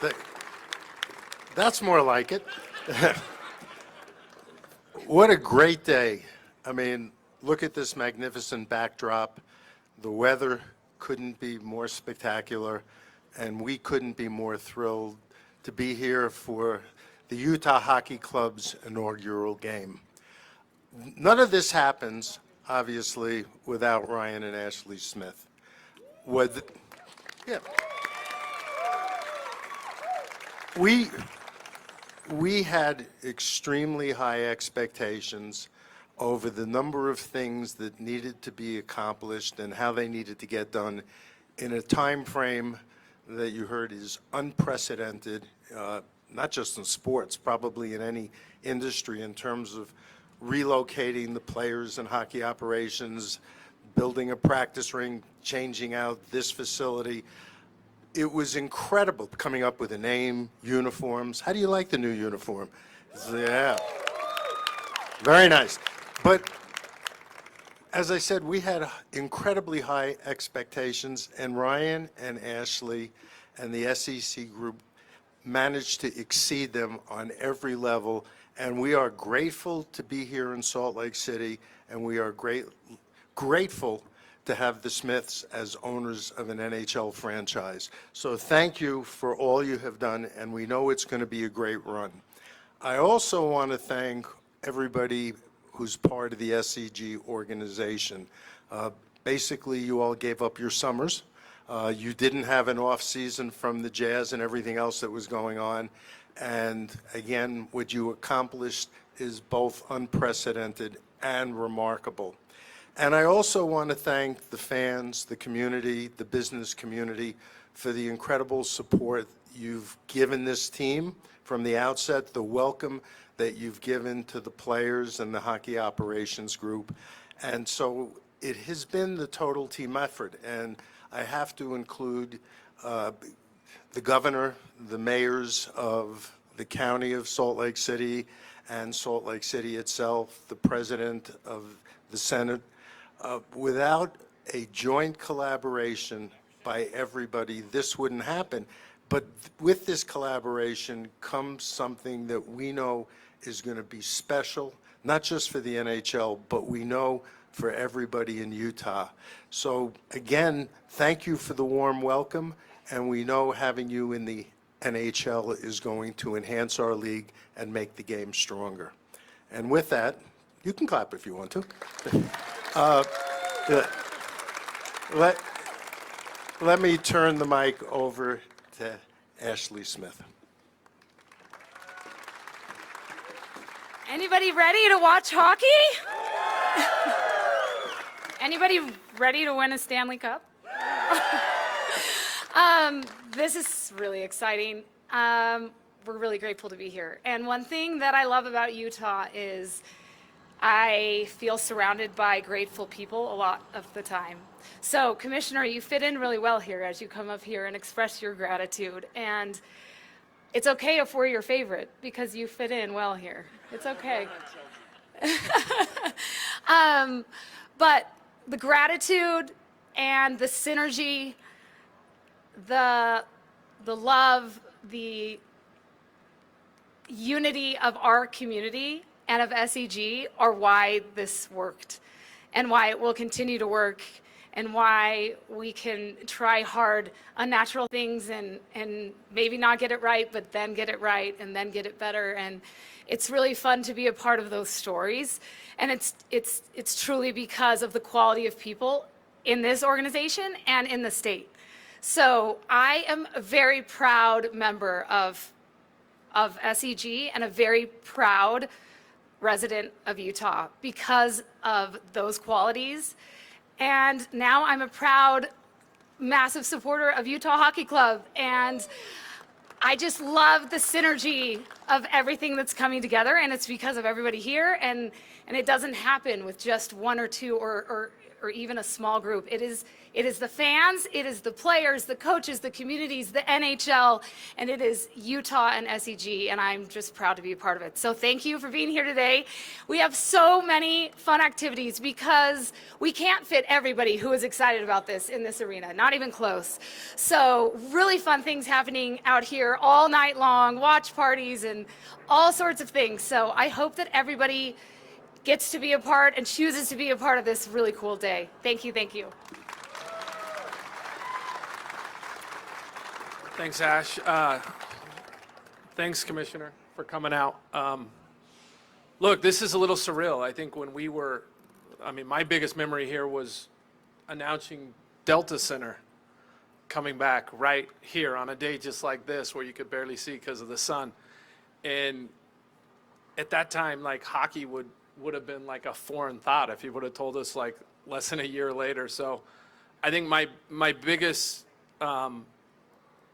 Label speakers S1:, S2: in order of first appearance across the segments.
S1: Th- That's more like it. What a great day. I mean, look at this magnificent backdrop. The weather couldn't be more spectacular, and we couldn't be more thrilled to be here for the Utah Hockey Club's inaugural game. None of this happens, obviously, without Ryan and Ashley Smith. With, yeah. We had extremely high expectations over the number of things that needed to be accomplished and how they needed to get done in a time frame that you heard is unprecedented, not just in sports, probably in any industry in terms of relocating the players and hockey operations, building a practice ring, changing out this facility. It was incredible coming up with a name, uniforms. How do you like the new uniform? Yeah, very nice. But as I said, we had incredibly high expectations, and Ryan and Ashley and the SEC group managed to exceed them on every level. And we are grateful to be here in Salt Lake City, and we are grateful to have the Smiths as owners of an NHL franchise. So thank you for all you have done, and we know it's going to be a great run. I also want to thank everybody who's part of the SEG organization. Basically, you all gave up your summers. You didn't have an off season from the Jazz and everything else that was going on. And again, what you accomplished is both unprecedented and remarkable. And I also want to thank the fans, the community, the business community for the incredible support you've given this team from the outset, the welcome that you've given to the players and the hockey operations group. And so it has been the total team effort. And I have to include the governor, the mayors of the county of Salt Lake City and Salt Lake City itself, the president of the Senate. Without a joint collaboration by everybody, this wouldn't happen. But with this collaboration comes something that we know is going to be special, not just for the NHL, but we know for everybody in Utah. So again, thank you for the warm welcome, and we know having you in the NHL is going to enhance our league and make the game stronger. And with that, you can clap if you want to. Let me turn the mic over to Ashley Smith.
S2: Anybody ready to watch hockey? Anybody ready to win a Stanley Cup? This is really exciting. We're really grateful to be here. And one thing that I love about Utah is I feel surrounded by grateful people a lot of the time. So, Commissioner, you fit in really well here as you come up here and express your gratitude. And it's okay if we're your favorite because you fit in well here. It's okay. But the gratitude and the synergy, the love, the unity of our community and of SEG are why this worked and why it will continue to work and why we can try hard unnatural things and maybe not get it right, but then get it right and then get it better. And it's really fun to be a part of those stories. And it's truly because of the quality of people in this organization and in the state. So I am a very proud member of SEG and a very proud resident of Utah because of those qualities. And now I'm a proud, massive supporter of Utah Hockey Club. And I just love the synergy of everything that's coming together. And it's because of everybody here. And it doesn't happen with just one or two or even a small group. It is It is the fans, it is the players, the coaches, the communities, the NHL, and it is Utah and SEG, and I'm just proud to be a part of it. So thank you for being here today. We have so many fun activities because we can't fit everybody who is excited about this in this arena, not even close. So really fun things happening out here all night long, watch parties and all sorts of things. So I hope that everybody gets to be a part and chooses to be a part of this really cool day. Thank you, thank you.
S3: Thanks, Ash. Thanks, Commissioner, for coming out. Look, this is a little surreal. I think when we were, my biggest memory here was announcing Delta Center coming back right here on a day just like this where you could barely see because of the sun. And at that time, like, hockey would have been like a foreign thought if you would have told us like less than a year later. So I think my biggest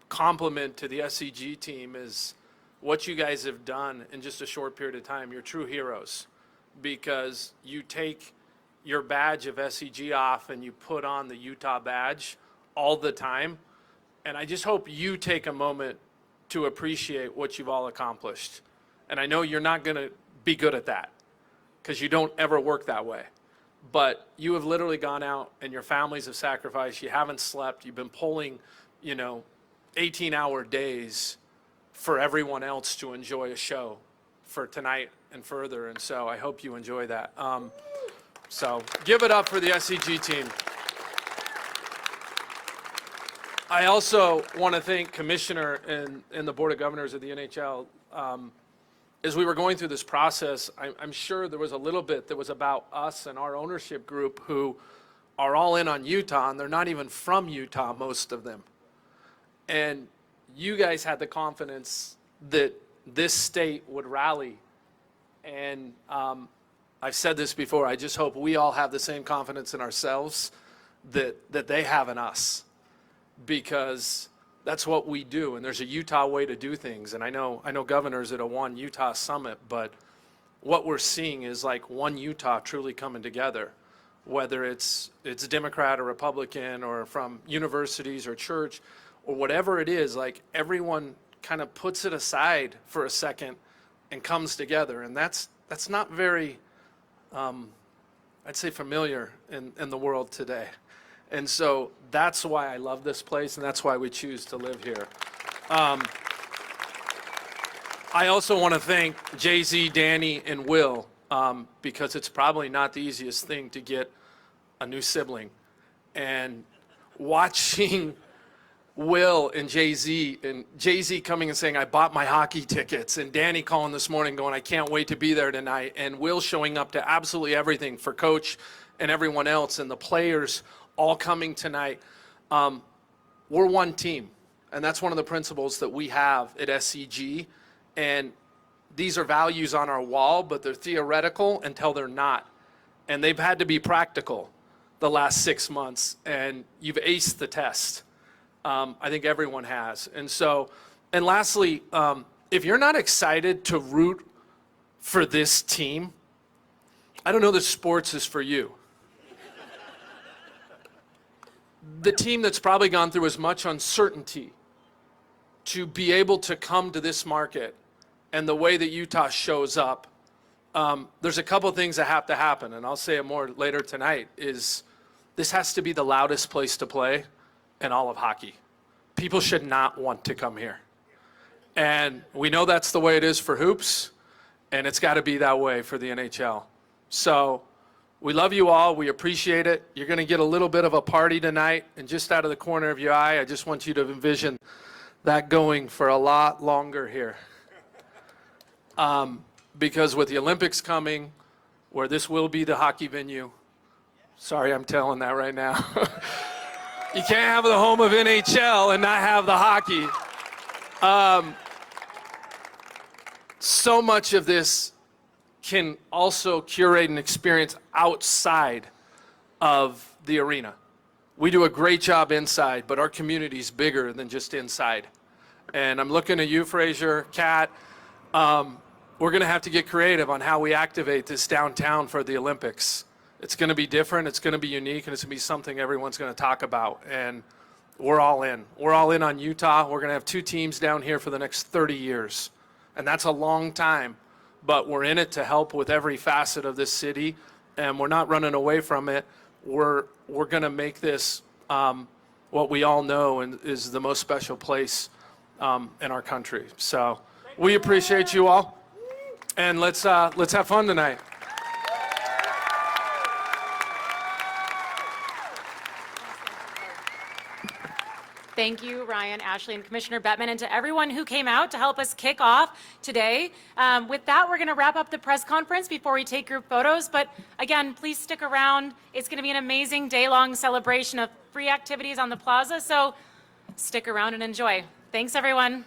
S3: compliment to the SCG team is what you guys have done in just a short period of time. You're true heroes because you take your badge of SCG off and you put on the Utah badge all the time. And I just hope you take a moment to appreciate what you've all accomplished. And I know you're not going to be good at that because you don't ever work that way. But you have literally gone out and your families have sacrificed. You haven't slept. You've been pulling, 18-hour days for everyone else to enjoy a show for tonight and further. And so I hope you enjoy that. So give it up for the SCG team. I also want to thank Commissioner and the Board of Governors of the NHL. As we were going through this process, I'm sure there was a little bit that was about us and our ownership group who are all in on Utah, and they're not even from Utah, most of them. And you guys had the confidence that this state would rally. And I've said this before, I just hope we all have the same confidence in ourselves that they have in us, because that's what we do, and there's a Utah way to do things. And I know governors at a One Utah Summit, but what we're seeing is like one Utah truly coming together, whether it's Democrat or Republican or from universities or church or whatever it is. Like, everyone kind of puts it aside for a second and comes together, and that's not very, I'd say, familiar in the world today. And so that's why I love this place, and that's why we choose to live here. I also want to thank Jay-Z, Danny, and Will, because it's probably not the easiest thing to get a new sibling. And watching Will and Jay-Z coming and saying, I bought my hockey tickets, and Danny calling this morning going, I can't wait to be there tonight, and Will showing up to absolutely everything for Coach and everyone else, and the players all coming tonight. We're one team, and that's one of the principles that we have at SCG. And these are values on our wall, but they're theoretical until they're not. And they've had to be practical the last 6 months, and you've aced the test. I think everyone has. And lastly, if you're not excited to root for this team, I don't know that sports is for you. The team that's probably gone through as much uncertainty to be able to come to this market and the way that Utah shows up, there's a couple things that have to happen, and I'll say it more later tonight, is this has to be the loudest place to play in all of hockey. People should not want to come here. And we know that's the way it is for hoops, and it's got to be that way for the NHL. So we love you all. We appreciate it. You're going to get a little bit of a party tonight, and just out of the corner of your eye, I just want you to envision that going for a lot longer here. Because with the Olympics coming, where this will be the hockey venue, sorry, I'm telling that right now. You can't have the home of NHL and not have the hockey. So much of this can also curate an experience outside of the arena. We do a great job inside, but our community's bigger than just inside. And I'm looking at you, Fraser, Kat. We're going to have to get creative on how we activate this downtown for the Olympics. It's going to be different, it's going to be unique, and it's going to be something everyone's going to talk about. And we're all in. We're all in on Utah. We're going to have 2 teams down here for the next 30 years. And that's a long time. But we're in it to help with every facet of this city, and we're not running away from it. We're going to make this what we all know and is the most special place in our country. So we appreciate you all, and let's have fun tonight.
S4: Thank you, Ryan, Ashley, and Commissioner Bettman, and to everyone who came out to help us kick off today. With that, we're going to wrap up the press conference before we take group photos. But again, please stick around. It's going to be an amazing day-long celebration of free activities on the plaza, so stick around and enjoy. Thanks, everyone.